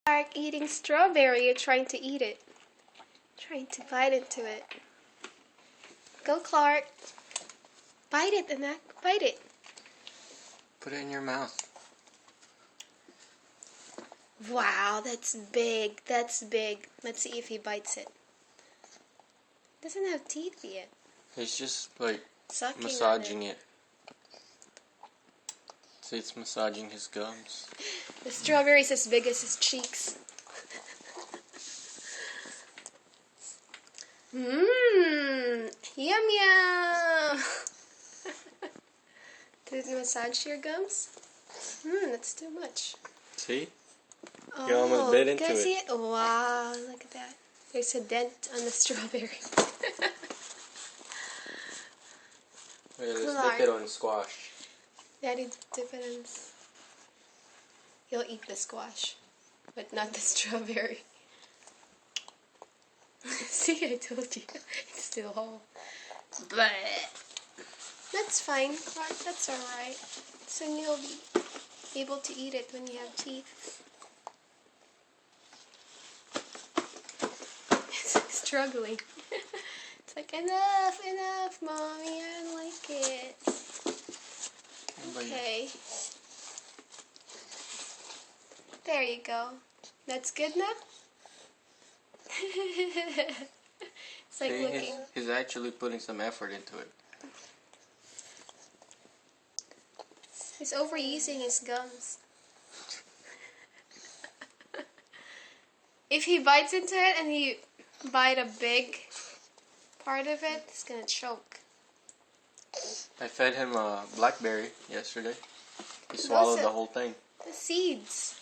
Clark eating strawberry. You're trying to eat it. Trying to bite into it. Go, Clark. Bite it, Anak. Bite it. Put it in your mouth. Wow, that's big. That's big. Let's see if he bites it. Doesn't have teeth yet. He's just like Sucking massaging it. See, it's massaging his gums. The strawberry's as big as his cheeks. Mmm, yum yum. Did it massage your gums? That's too much. See? You almost bit into can I it. see it? Wow, look at that. There's a dent on the strawberry. Wait, let's dip it on squash. Daddy, dip it in. He'll eat the squash, but not the strawberry. See, I told you. It's still whole. But that's fine, Clark. That's alright. Soon you'll be able to eat it when you have teeth. It's struggling. It's like, enough, Mommy. I don't like it. Okay. There you go. That's good now? It's like looking. He's actually putting some effort into it. He's overusing his gums. If he bites into it and he bite a big part of it, he's gonna choke. I fed him a blackberry yesterday. He swallowed the whole thing. The seeds.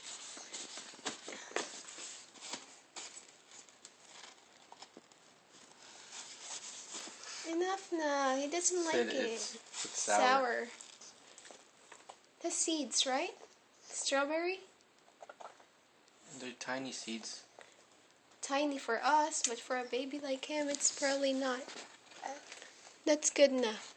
Enough now. He doesn't like it. It's sour. The seeds, right? Strawberry? They're tiny seeds. Tiny for us, but for a baby like him, it's probably not. That's good enough.